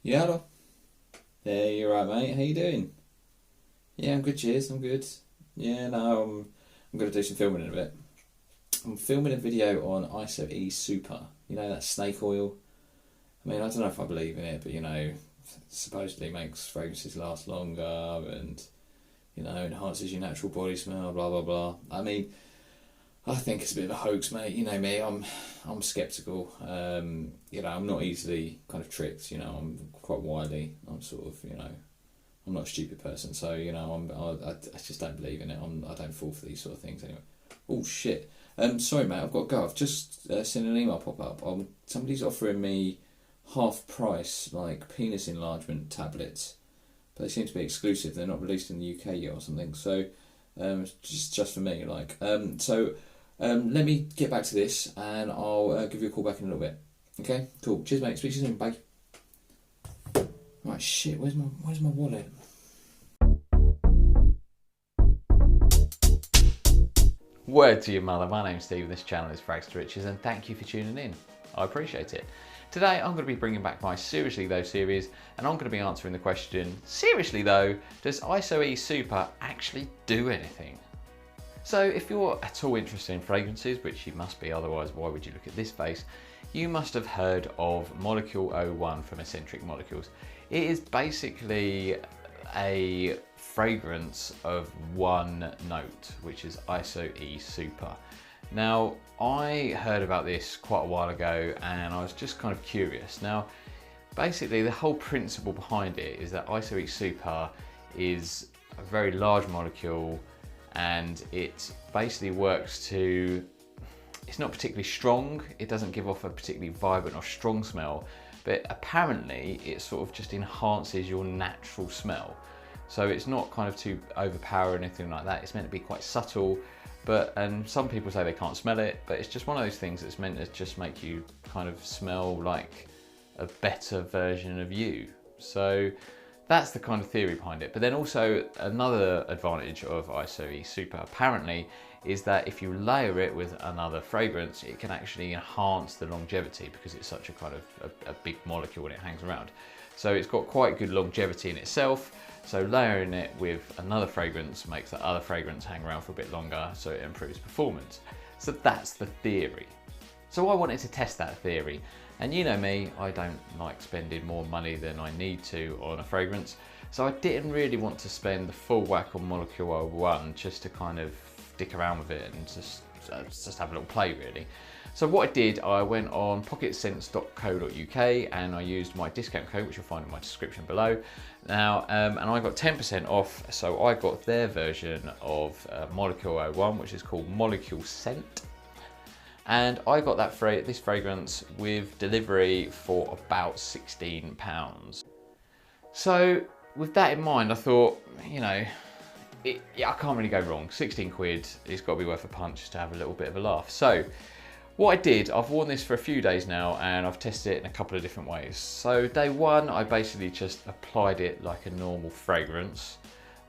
Yeah, hello. Hey, you're right, mate. How you doing? Yeah, I'm good. Cheers. I'm good. Yeah, no, I'm gonna do some filming in a bit. I'm filming a video on ISO-E Super. You know that snake oil. I mean, I don't know if I believe in it, but supposedly makes fragrances last longer and enhances your natural body smell. Blah blah blah. I mean, I think it's a bit of a hoax, mate. You know me. I'm skeptical. I'm not easily kind of tricked. I'm quite wily. I'm sort of I'm not a stupid person, so I just don't believe in it. I don't fall for these sort of things anyway. Oh shit. Sorry, mate. I've got to go. I've just seen an email pop up. Somebody's offering me half price like penis enlargement tablets, but they seem to be exclusive. They're not released in the UK yet or something. So just for me, let me get back to this, and I'll give you a call back in a little bit. Okay, cool. Cheers, mate. Speak to you soon. Bye. Right, shit. Where's my wallet? Word to your mother, my name's Steve and this channel is Frags to Riches, and thank you for tuning in. I appreciate it. Today I'm going to be bringing back my Seriously Though series, and I'm going to be answering the question, seriously though, does ISO-E Super actually do anything? So if you're at all interested in fragrances, which you must be, otherwise why would you look at this face, you must have heard of Molecule 01 from Escentric Molecules. It is basically a fragrance of one note, which is ISO-E Super. Now, I heard about this quite a while ago and I was just kind of curious. Now, basically the whole principle behind it is that ISO-E Super is a very large molecule, and it basically works to, it's not particularly strong, it doesn't give off a particularly vibrant or strong smell, but apparently it sort of just enhances your natural smell. So it's not kind of too overpowering or anything like that. It's meant to be quite subtle, and some people say they can't smell it, but it's just one of those things that's meant to just make you kind of smell like a better version of you. So that's the kind of theory behind it. But then also another advantage of ISO-E Super apparently is that if you layer it with another fragrance, it can actually enhance the longevity because it's such a kind of a big molecule when it hangs around. So it's got quite good longevity in itself. So layering it with another fragrance makes that other fragrance hang around for a bit longer, so it improves performance. So that's the theory. So I wanted to test that theory. And you know me, I don't like spending more money than I need to on a fragrance. So I didn't really want to spend the full whack on Molecule 01 just to kind of dick around with it and just have a little play really. So what I did, I went on pocketscents.co.uk and I used my discount code, which you'll find in my description below. Now, and I got 10% off, so I got their version of Molecule 01, which is called Molecule Scent. And I got this fragrance with delivery for about £16. So with that in mind, I thought, I can't really go wrong. 16 quid, it's got to be worth a punch to have a little bit of a laugh. So what I did, I've worn this for a few days now and I've tested it in a couple of different ways. So day one, I basically just applied it like a normal fragrance,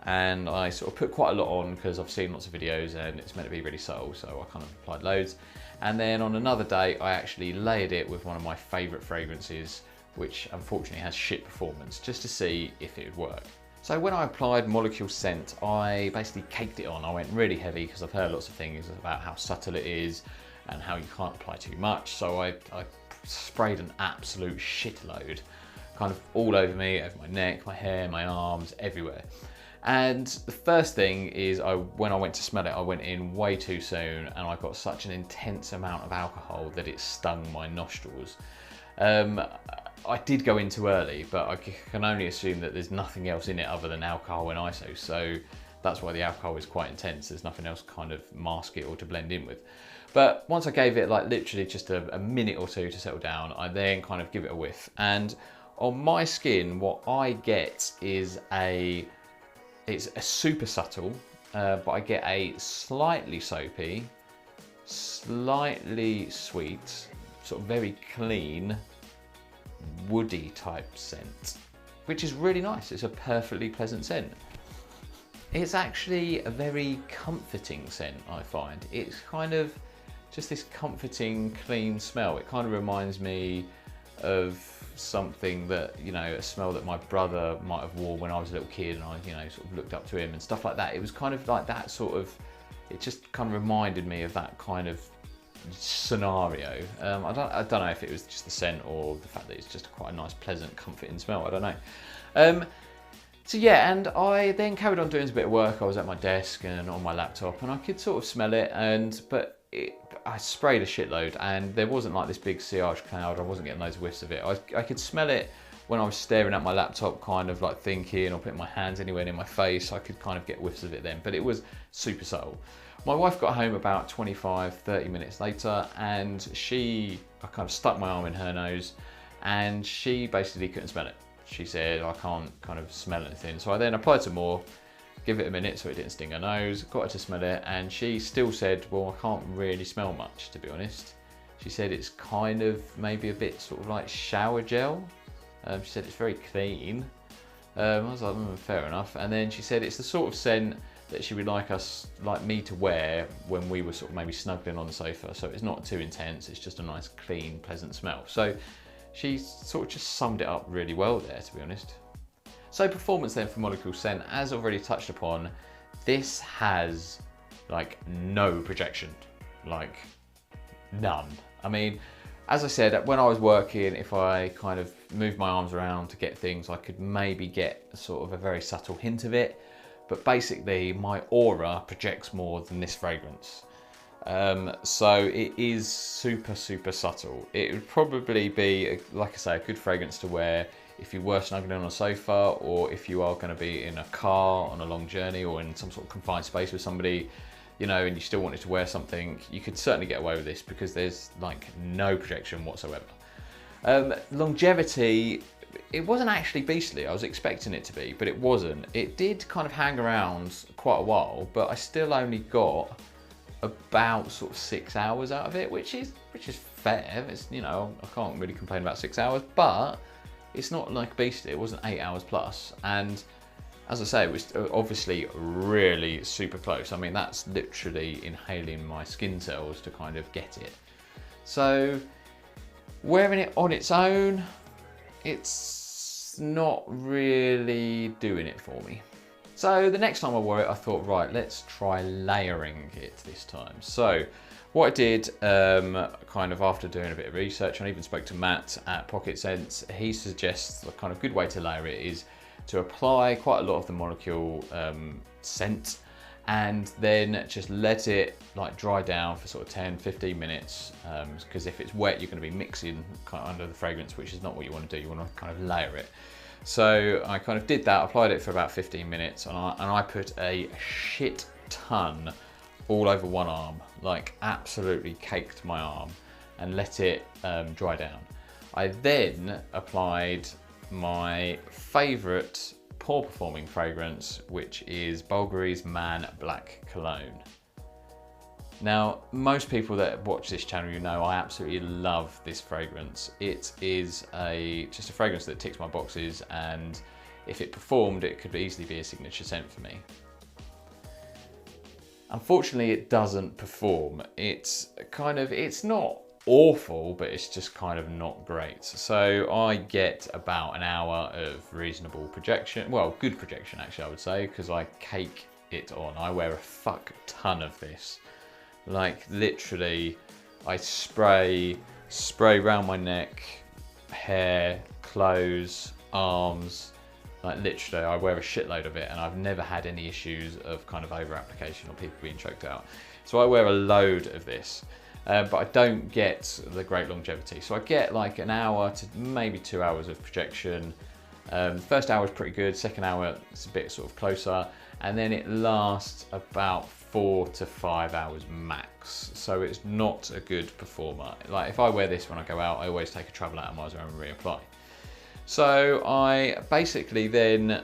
and I sort of put quite a lot on because I've seen lots of videos and it's meant to be really subtle, so I kind of applied loads. And then on another day, I actually layered it with one of my favourite fragrances, which unfortunately has shit performance, just to see if it would work. So when I applied Molecule Scent, I basically caked it on. I went really heavy because I've heard lots of things about how subtle it is and how you can't apply too much. So I sprayed an absolute shitload, kind of all over me, over my neck, my hair, my arms, everywhere. And the first thing is, when I went to smell it, I went in way too soon and I got such an intense amount of alcohol that it stung my nostrils. I did go in too early, but I can only assume that there's nothing else in it other than alcohol and ISO, so that's why the alcohol is quite intense. There's nothing else kind of mask it or to blend in with. But once I gave it like literally just a minute or two to settle down, I then kind of give it a whiff. And on my skin, what I get is it's a super subtle, but I get a slightly soapy, slightly sweet, sort of very clean, woody type scent, which is really nice. It's a perfectly pleasant scent. It's actually a very comforting scent, I find. It's kind of just this comforting, clean smell. It kind of reminds me of something that, you know, a smell that my brother might have worn when I was a little kid, and I, you know, sort of looked up to him and stuff like that. It was kind of like that sort of, it just kind of reminded me of that kind of scenario. I don't know if it was just the scent or the fact that it's just quite a nice, pleasant, comforting smell. I don't know. So yeah, and I then carried on doing a bit of work. I was at my desk and on my laptop, and I could sort of smell it. I sprayed a shitload, and there wasn't like this big sillage cloud. I wasn't getting loads of whiffs of it. I could smell it when I was staring at my laptop, kind of like thinking or putting my hands anywhere near my face. I could kind of get whiffs of it then, but it was super subtle. My wife got home about 25-30 minutes later, and I kind of stuck my arm in her nose, and she basically couldn't smell it. She said, I can't kind of smell anything. So I then applied some more, give it a minute so it didn't sting her nose, got her to smell it, and she still said, well, I can't really smell much, to be honest. She said it's kind of maybe a bit sort of like shower gel. She said it's very clean. I was like, fair enough. And then she said it's the sort of scent that she would like me to wear when we were sort of maybe snuggling on the sofa. So it's not too intense, it's just a nice, clean, pleasant smell. So she sort of just summed it up really well there, to be honest. So performance then for Molecule Scent, as already touched upon, this has like no projection, like none. I mean, as I said, when I was working, if I kind of moved my arms around to get things, I could maybe get sort of a very subtle hint of it. But basically my aura projects more than this fragrance. So it is super, super subtle. It would probably be, like I say, a good fragrance to wear if you were snuggling on a sofa, or if you are going to be in a car on a long journey, or in some sort of confined space with somebody, you know, and you still wanted to wear something. You could certainly get away with this because there's like no projection whatsoever. Longevity, it wasn't actually beastly. I was expecting it to be, but it wasn't. It did kind of hang around quite a while, but I still only got about sort of 6 hours out of it, which is fair. It's, you know, I can't really complain about 6 hours, but it's not like beastly. It wasn't 8 hours plus, and as I say, it was obviously really super close. I mean, that's literally inhaling my skin cells to kind of get it. So wearing it on its own, it's not really doing it for me. So the next time I wore it, I thought, right, let's try layering it this time. So what I did, kind of after doing a bit of research, and I even spoke to Matt at Pocket Scents, he suggests the kind of good way to layer it is to apply quite a lot of the Molecule scent, and then just let it like dry down for sort of 10-15 minutes, because if it's wet, you're going to be mixing kind of under the fragrance, which is not what you want to do. You want to kind of layer it. So I kind of did that, applied it for about 15 minutes, and I put a shit ton all over one arm, like absolutely caked my arm, and let it dry down. I then applied my favourite poor performing fragrance, which is Bulgari's Man Black Cologne. Now, most people that watch this channel, you know I absolutely love this fragrance. It is just a fragrance that ticks my boxes, and if it performed, it could easily be a signature scent for me. Unfortunately, it doesn't perform. It's not awful, but it's just kind of not great. So I get about an hour of reasonable projection. Well, good projection actually, I would say, because I cake it on. I wear a fuck ton of this. Like literally, I spray around my neck, hair, clothes, arms. Like literally, I wear a shitload of it, and I've never had any issues of kind of over application or people being choked out. So I wear a load of this, but I don't get the great longevity. So I get like an hour to maybe 2 hours of projection. The first hour is pretty good. Second hour, it's a bit sort of closer, and then it lasts about 4 to 5 hours max. So it's not a good performer. Like if I wear this when I go out, I always take a travel atomizer and reapply. So I basically then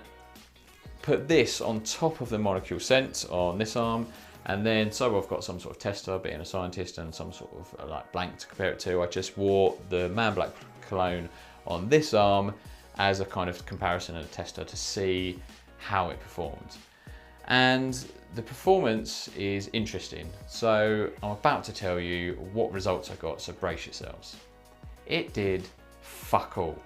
put this on top of the Molecule scent on this arm, and then so I've got some sort of tester, being a scientist, and some sort of like blank to compare it to. I just wore the Man Black Cologne on this arm as a kind of comparison and a tester to see how it performed. And the performance is interesting. So I'm about to tell you what results I got, so brace yourselves. It did fuck all.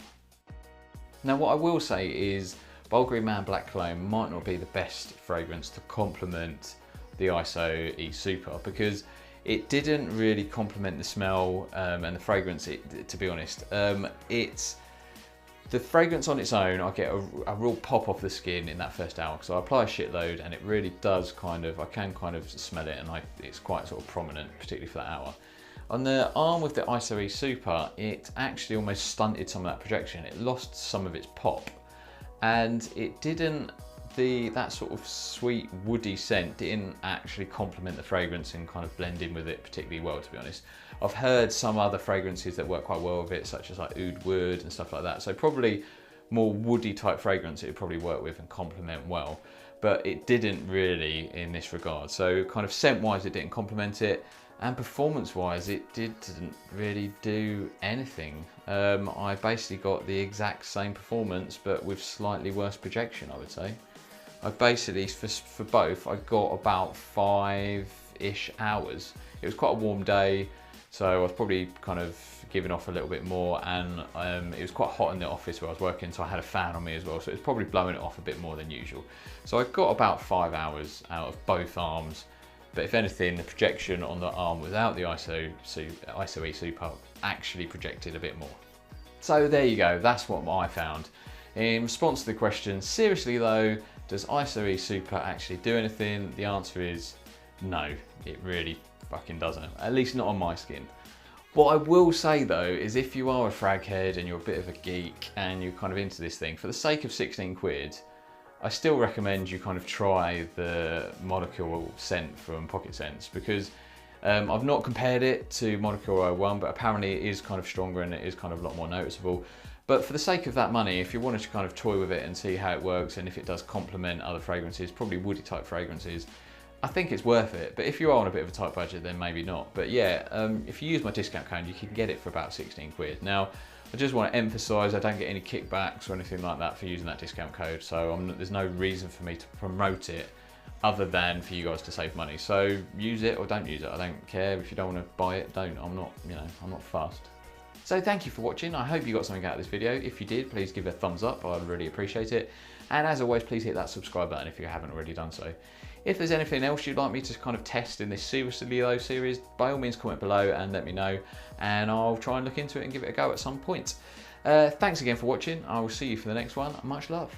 Now what I will say is Bulgari Man Black Cologne might not be the best fragrance to complement the ISO E Super, because it didn't really complement the smell and the fragrance, to be honest. The fragrance on its own, I get a real pop off the skin in that first hour, because I apply a shitload and it really does I can kind of smell it, and it's quite sort of prominent, particularly for that hour. On the arm with the ISO E Super, it actually almost stunted some of that projection. It lost some of its pop, and it didn't, that sort of sweet woody scent didn't actually complement the fragrance and kind of blend in with it particularly well, to be honest. I've heard some other fragrances that work quite well with it, such as like oud wood and stuff like that. So probably more woody type fragrance it would probably work with and complement well, but it didn't really in this regard. So kind of scent wise it didn't complement it, and performance wise it didn't really do anything. I basically got the exact same performance but with slightly worse projection, I would say. I basically, for both, I got about 5-ish hours. It was quite a warm day, so I was probably kind of giving off a little bit more, and it was quite hot in the office where I was working, so I had a fan on me as well, so it was probably blowing it off a bit more than usual. So I got about 5 hours out of both arms, but if anything, the projection on the arm without the ISO E Super actually projected a bit more. So there you go, that's what I found. In response to the question, seriously though, does ISO E Super actually do anything? The answer is no, it really fucking doesn't, at least not on my skin. What I will say though is if you are a frag head and you're a bit of a geek and you're kind of into this thing, for the sake of 16 quid, I still recommend you kind of try the Monocle scent from Pocket Scents, because I've not compared it to Monocle 01, but apparently it is kind of stronger and it is kind of a lot more noticeable. But for the sake of that money, if you wanted to kind of toy with it and see how it works and if it does complement other fragrances, probably woody type fragrances, I think it's worth it. But if you are on a bit of a tight budget, then maybe not. But yeah, if you use my discount code, you can get it for about 16 quid. Now, I just want to emphasise I don't get any kickbacks or anything like that for using that discount code, so there's no reason for me to promote it other than for you guys to save money. So use it or don't use it. I don't care. If you don't want to buy it, don't. I'm not fussed. So thank you for watching. I hope you got something out of this video. If you did, please give it a thumbs up. I'd really appreciate it. And as always, please hit that subscribe button if you haven't already done so. If there's anything else you'd like me to kind of test in this Seriously Though series, by all means comment below and let me know, and I'll try and look into it and give it a go at some point. Thanks again for watching. I will see you for the next one. Much love.